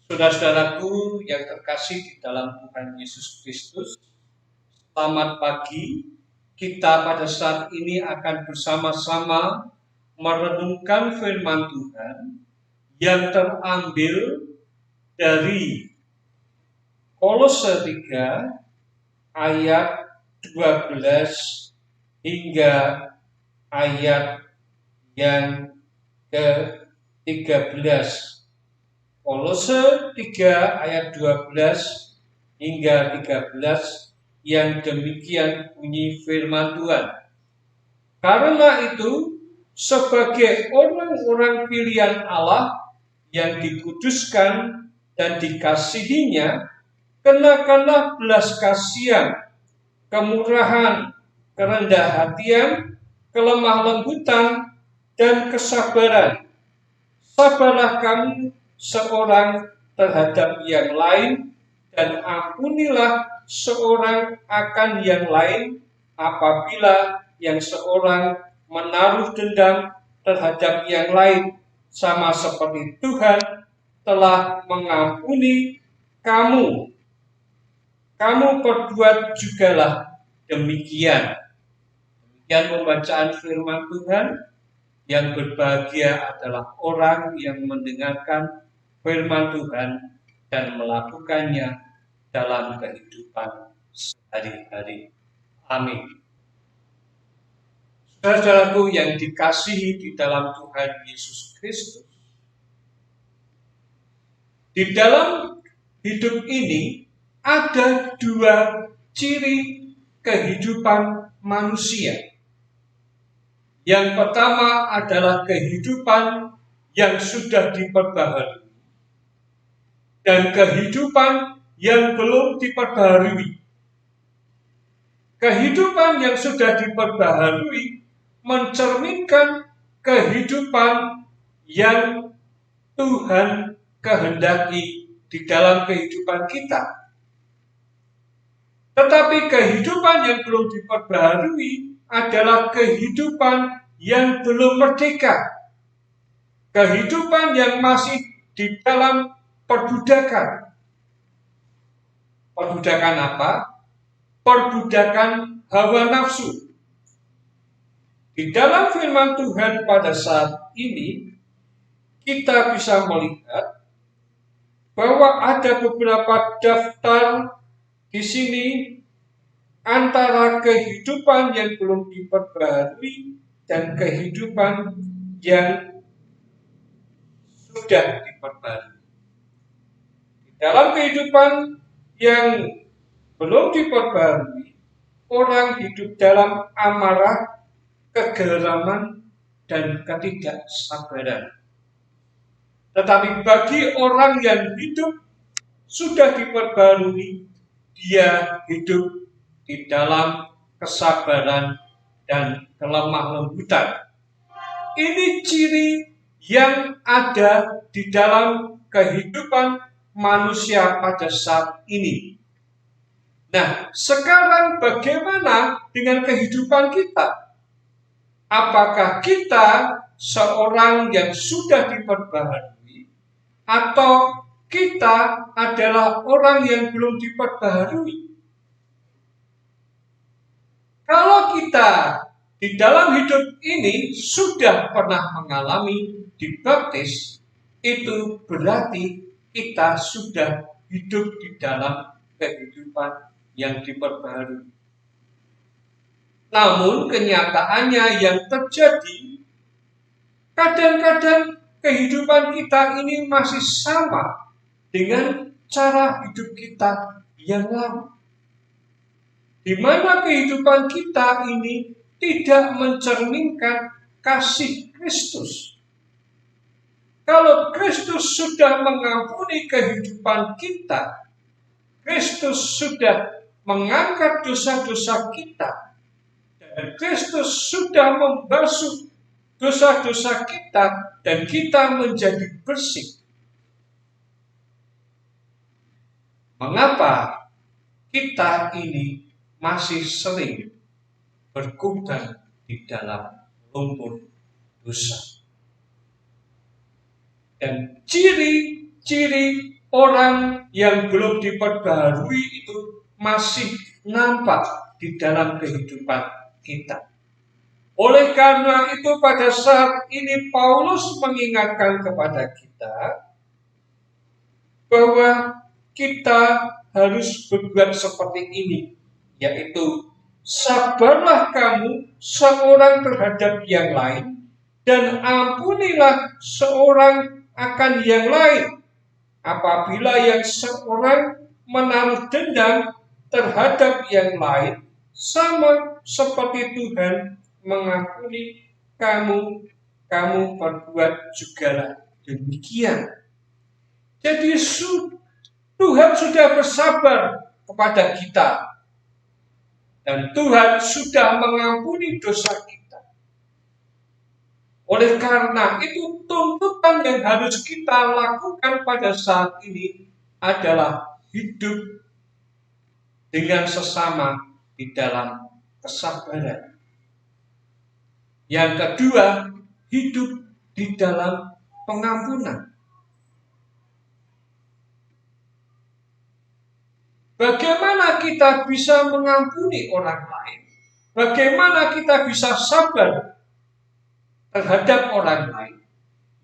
Saudara-saudaraku yang terkasih di dalam Tuhan Yesus Kristus, selamat pagi. Kita pada saat ini akan bersama-sama merenungkan firman Tuhan yang terambil dari Kolose 3 ayat 12 hingga ayat yang ke-13. Kolose 3 ayat 12 hingga 13 yang demikian bunyi firman Tuhan. Karena itu, sebagai orang-orang pilihan Allah yang dikuduskan dan dikasihinya, kenakanlah belas kasihan, kemurahan, kerendah hatian, kelemah lembutan, dan kesabaran. Sabarlah kamu seorang terhadap yang lain, dan ampunilah seorang akan yang lain apabila yang seorang menaruh dendam terhadap yang lain, sama seperti Tuhan telah mengampuni kamu. Kamu perbuat jugalah demikian. Demikian pembacaan firman Tuhan. Yang berbahagia adalah orang yang mendengarkan firman Tuhan dan melakukannya dalam kehidupan sehari-hari. Amin. Saudara-saudaraku yang dikasihi di dalam Tuhan Yesus Kristus, di dalam hidup ini ada dua ciri kehidupan manusia. Yang pertama adalah kehidupan yang sudah diperbaharui dan kehidupan yang belum diperbaharui. Kehidupan yang sudah diperbaharui mencerminkan kehidupan yang Tuhan kehendaki di dalam kehidupan kita. Tetapi kehidupan yang belum diperbaharui adalah kehidupan yang belum merdeka, kehidupan yang masih di dalam perbudakan. Perbudakan apa? Perbudakan hawa nafsu. Di dalam firman Tuhan pada saat ini, kita bisa melihat bahwa ada beberapa daftar di sini antara kehidupan yang belum diperbaharui dan kehidupan yang sudah diperbaharui. Di dalam kehidupan yang belum diperbaharui, orang hidup dalam amarah, kegeraman, dan ketidaksabaran. Tetapi bagi orang yang hidup sudah diperbaharui, dia hidup di dalam kesabaran dan kelemah lembutan. Ini ciri yang ada di dalam kehidupan manusia pada saat ini. Nah, sekarang bagaimana dengan kehidupan kita? Apakah kita seorang yang sudah diperbaharui atau kita adalah orang yang belum diperbaharui? Kalau kita di dalam hidup ini sudah pernah mengalami dibaptis, itu berarti kita sudah hidup di dalam kehidupan yang diperbaharui. Namun kenyataannya yang terjadi, kadang-kadang kehidupan kita ini masih sama dengan cara hidup kita yang lama, di mana kehidupan kita ini tidak mencerminkan kasih Kristus. Kalau Kristus sudah mengampuni kehidupan kita, Kristus sudah mengangkat dosa-dosa kita, dan Kristus sudah membasuh dosa-dosa kita, dan kita menjadi bersih. Mengapa kita ini masih sering berkutat di dalam lumpur dosa? Dan ciri-ciri orang yang belum diperbarui itu masih nampak di dalam kehidupan kita. Oleh karena itu pada saat ini Paulus mengingatkan kepada kita bahwa kita harus berbuat seperti ini, yaitu sabarlah kamu seorang terhadap yang lain dan ampunilah seorang akan yang lain apabila yang seorang menaruh dendam terhadap yang lain, sama seperti Tuhan mengampuni kamu berbuat jugalah demikian. Jadi Tuhan sudah bersabar kepada kita dan Tuhan sudah mengampuni dosa kita. Oleh karena itu tuntutan yang harus kita lakukan pada saat ini adalah hidup dengan sesama di dalam kesabaran. Yang kedua, hidup di dalam pengampunan. Bagaimana kita bisa mengampuni orang lain? Bagaimana kita bisa sabar terhadap orang lain?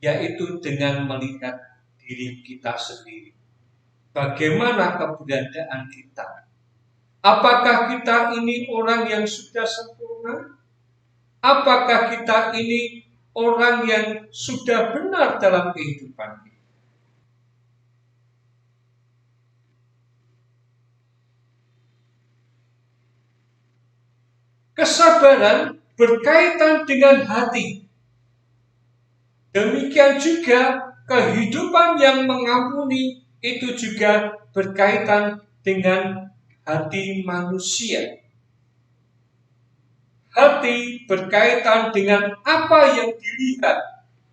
Yaitu dengan melihat diri kita sendiri. Bagaimana keberadaan kita? Apakah kita ini orang yang sudah sempurna? Apakah kita ini orang yang sudah benar dalam kehidupan kita? Kesabaran berkaitan dengan hati. Demikian juga kehidupan yang mengampuni itu juga berkaitan dengan hati manusia. Hati berkaitan dengan apa yang dilihat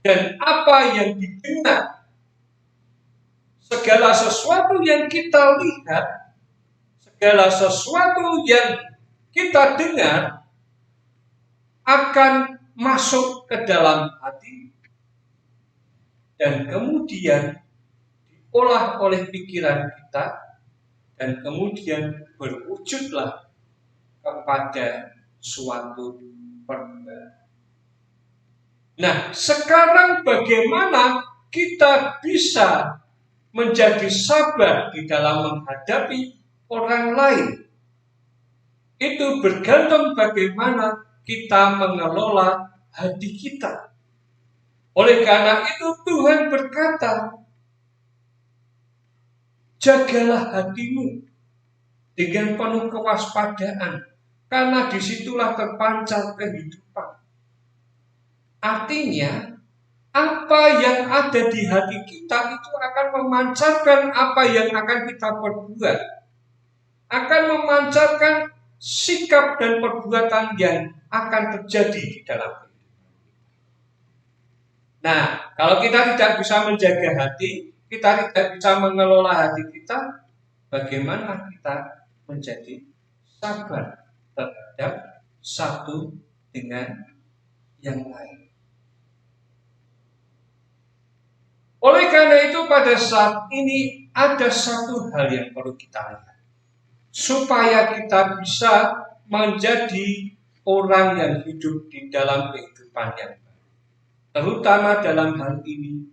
dan apa yang didengar. Segala sesuatu yang kita lihat, segala sesuatu yang kita dengar akan masuk ke dalam hati dan kemudian diolah oleh pikiran kita dan kemudian berwujudlah kepada suatu perbuatan. Nah, sekarang bagaimana kita bisa menjadi sabar di dalam menghadapi orang lain? Itu bergantung bagaimana kita mengelola hati kita. Oleh karena itu Tuhan berkata, jagalah hatimu dengan penuh kewaspadaan, karena disitulah terpancar kehidupan. Artinya, apa yang ada di hati kita itu akan memancarkan apa yang akan kita perbuat. Akan memancarkan sikap dan perbuatan yang akan terjadi di dalam kehidupan. Nah, kalau kita tidak bisa menjaga hati, kita tidak bisa mengelola hati kita, bagaimana kita menjadi sabar terhadap satu dengan yang lain. Oleh karena itu pada saat ini ada satu hal yang perlu kita lihat. Supaya kita bisa menjadi orang yang hidup di dalam kehidupan yang baik. Terutama dalam hal ini,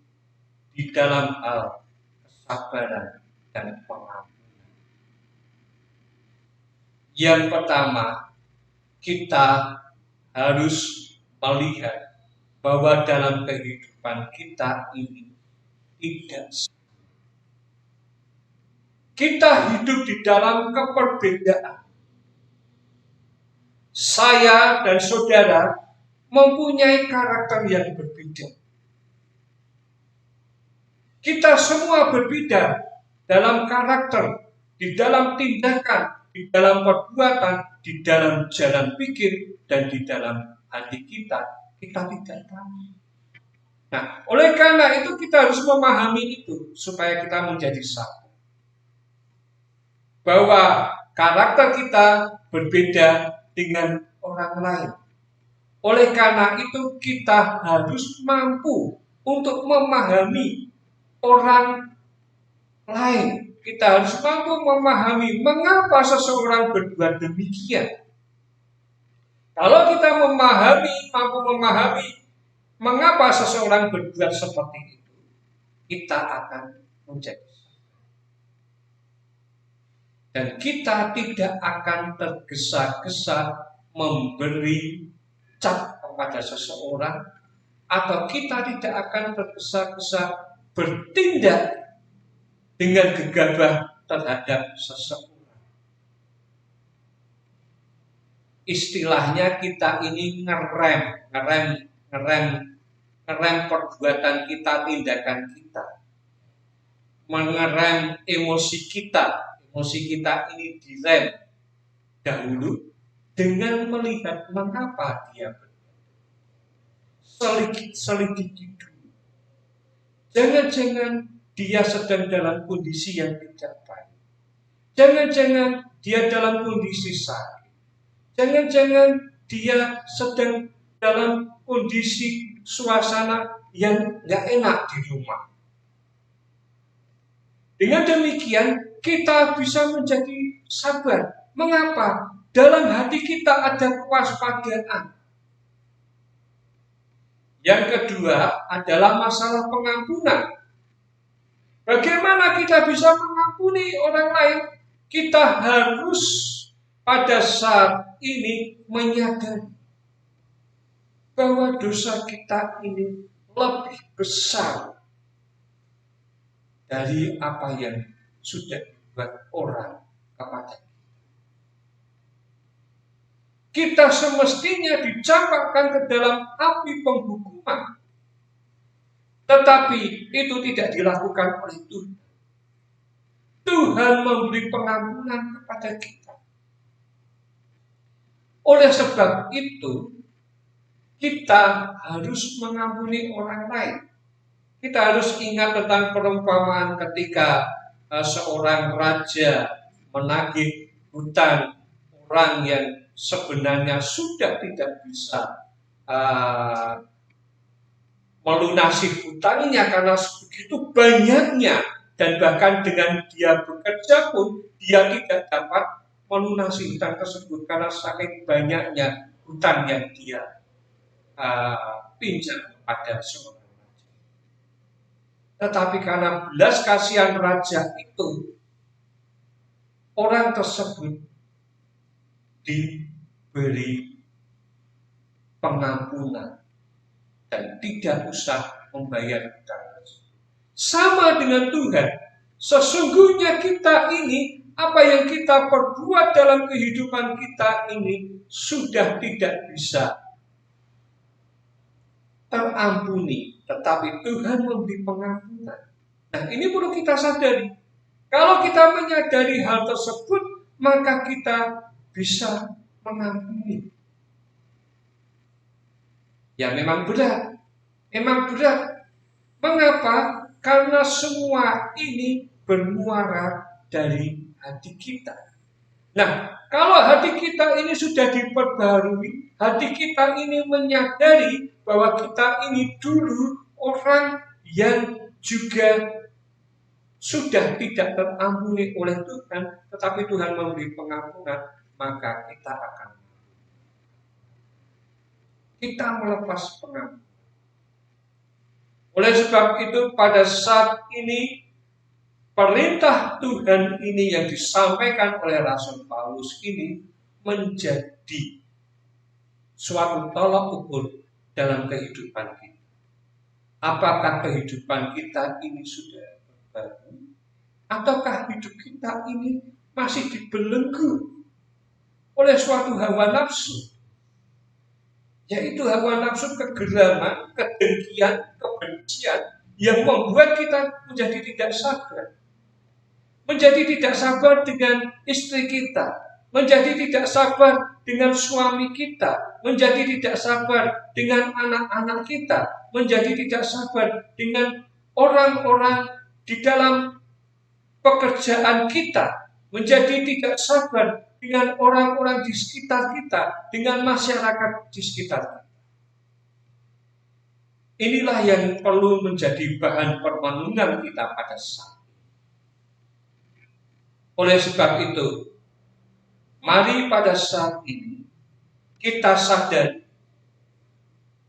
di dalam hal kesabaran dan pengampunan. Yang pertama, kita harus melihat bahwa dalam kehidupan kita ini tidak, kita hidup di dalam keperbedaan. Saya dan saudara mempunyai karakter yang berbeda. Kita semua berbeda dalam karakter, di dalam tindakan, di dalam perbuatan, di dalam jalan pikir, dan di dalam hati kita. Kita tidak tahu. Nah, oleh karena itu kita harus memahami itu supaya kita menjadi satu. Bahwa karakter kita berbeda dengan orang lain. Oleh karena itu kita harus mampu untuk memahami orang lain. Kita harus mampu memahami mengapa seseorang berbuat demikian. Kalau kita mampu memahami mengapa seseorang berbuat seperti itu, kita akan menjadi, dan kita tidak akan tergesa-gesa memberi cap kepada seseorang, atau kita tidak akan tergesa-gesa bertindak dengan gegabah terhadap seseorang. Istilahnya kita ini ngerem perbuatan kita, tindakan kita, mengerem emosi kita ini direm dahulu dengan melihat mengapa dia selidiki dulu. Jangan-jangan dia sedang dalam kondisi yang tidak baik. Jangan-jangan dia dalam kondisi sakit. Jangan-jangan dia sedang dalam kondisi suasana yang nggak enak di rumah. Dengan demikian kita bisa menjadi sabar. Mengapa? Dalam hati kita ada kewaspadaan. Yang kedua adalah masalah pengampunan. Bagaimana kita bisa mengampuni orang lain? Kita harus pada saat ini menyadari bahwa dosa kita ini lebih besar dari apa yang sudah dibuat orang kepada kita. Kita semestinya dicampakkan ke dalam api penghukuman, tetapi itu tidak dilakukan oleh Tuhan. Tuhan memberi pengampunan kepada kita. Oleh sebab itu, kita harus mengampuni orang lain. Kita harus ingat tentang perumpamaan ketika seorang raja menagih hutang orang yang sebenarnya sudah tidak bisa melunasi hutangnya karena begitu banyaknya, dan bahkan dengan dia bekerja pun dia tidak dapat melunasi hutang tersebut karena saking banyaknya hutang yang dia pinjam kepada seorang raja. Tetapi karena belas kasihan raja itu, orang tersebut diberi pengampunan dan tidak usah membayar hutang. Sama dengan Tuhan, sesungguhnya kita ini, apa yang kita perbuat dalam kehidupan kita ini sudah tidak bisa terampuni, tetapi Tuhan memberi pengampunan. Nah, ini perlu kita sadari. Kalau kita menyadari hal tersebut, maka kita bisa mengampuni. Ya memang berat. Mengapa? Karena semua ini bermuara dari hati kita. Nah, kalau hati kita ini sudah diperbarui, hati kita ini menyadari bahwa kita ini dulu orang yang juga sudah tidak terampuni oleh Tuhan, tetapi Tuhan memberi pengampunan, maka kita melepas pengampunan. Oleh sebab itu pada saat ini perintah Tuhan ini yang disampaikan oleh Rasul Paulus ini menjadi suatu tolak ukur dalam kehidupan kita. Apakah kehidupan kita ini sudah berbaru, ataukah hidup kita ini masih dibelenggu oleh suatu hawa nafsu, yaitu hawa nafsu kegeraman, kedengkian, kebencian yang membuat kita menjadi tidak sabar. Menjadi tidak sabar dengan istri kita, menjadi tidak sabar dengan suami kita, menjadi tidak sabar dengan anak-anak kita, menjadi tidak sabar dengan orang-orang di dalam pekerjaan kita, menjadi tidak sabar dengan orang-orang di sekitar kita, dengan masyarakat di sekitar kita. Inilah yang perlu menjadi bahan permenungan kita pada saat ini. Oleh sebab itu, mari pada saat ini kita sadar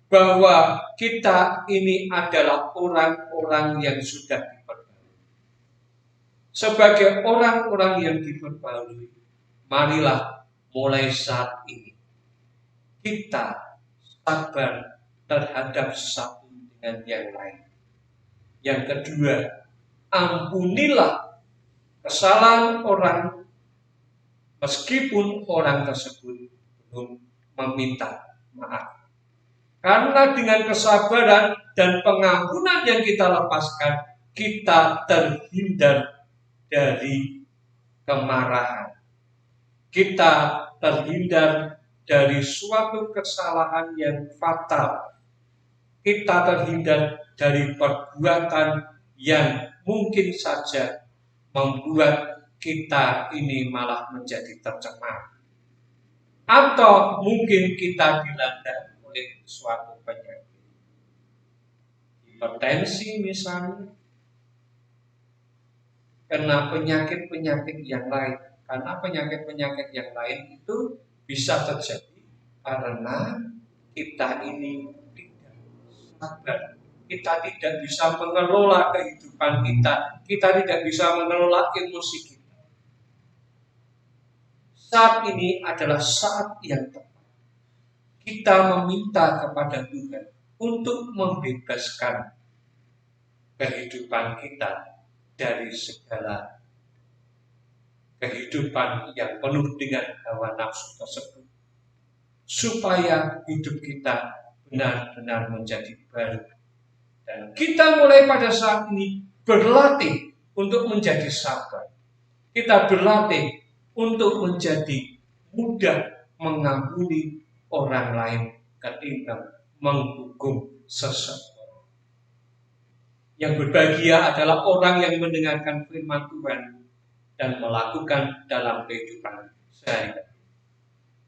bahwa kita ini adalah orang-orang yang sudah diperbarui. Sebagai orang-orang yang diperbarui, marilah mulai saat ini kita sabar terhadap satu dengan yang lain. Yang kedua, ampunilah kesalahan orang meskipun orang tersebut belum meminta maaf. Karena dengan kesabaran dan pengampunan yang kita lepaskan, kita terhindar dari kemarahan. Kita terhindar dari suatu kesalahan yang fatal. Kita terhindar dari perbuatan yang mungkin saja membuat kita ini malah menjadi tercemar. Atau mungkin kita dilanda oleh suatu penyakit, hipertensi misalnya, kena penyakit-penyakit yang lain. Karena penyakit-penyakit yang lain itu bisa terjadi karena kita ini tidak sabar, kita tidak bisa mengelola kehidupan kita tidak bisa mengelola emosi kita. Saat ini adalah saat yang tepat kita meminta kepada Tuhan untuk membebaskan kehidupan kita dari segala kehidupan yang penuh dengan hawa nafsu tersebut, supaya hidup kita benar-benar menjadi baru. Dan kita mulai pada saat ini berlatih untuk menjadi sabar. Kita berlatih untuk menjadi mudah mengampuni orang lain ketimbang menghukum seseorang. Yang berbahagia adalah orang yang mendengarkan firman Tuhan dan melakukan dalam kehidupan sehari-hari.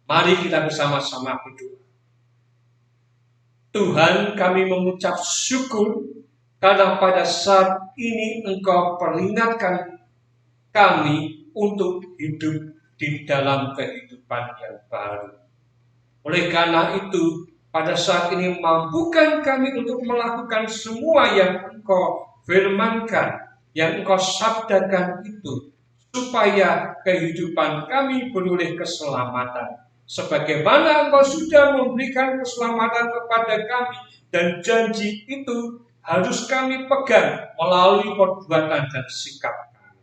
Mari kita bersama-sama berdoa. Tuhan, kami mengucap syukur karena pada saat ini Engkau peringatkan kami untuk hidup di dalam kehidupan yang baru. Oleh karena itu, pada saat ini mampukan kami untuk melakukan semua yang Engkau firmankan, yang Engkau sabdakan itu, supaya kehidupan kami beroleh keselamatan. Sebagaimana Engkau sudah memberikan keselamatan kepada kami, dan janji itu harus kami pegang melalui perbuatan dan sikap kami.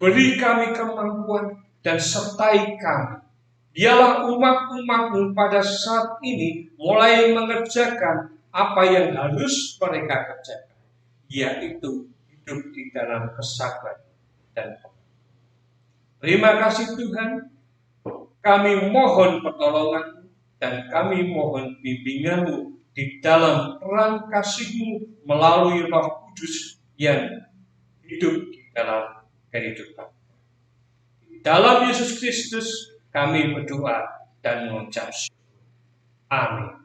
Beri kami kemampuan dan sertai kami. Biarlah umat-umat-Mu pada saat ini mulai mengerjakan apa yang harus mereka kerjakan, yaitu hidup di dalam kesabaran dan pengakuan. Terima kasih Tuhan, kami mohon pertolongan-Mu dan kami mohon bimbingan-Mu di dalam terang kasih-Mu melalui Roh Kudus yang hidup di dalam kehidupan. Di dalam Yesus Kristus kami berdoa dan mengucap syukur. Amin.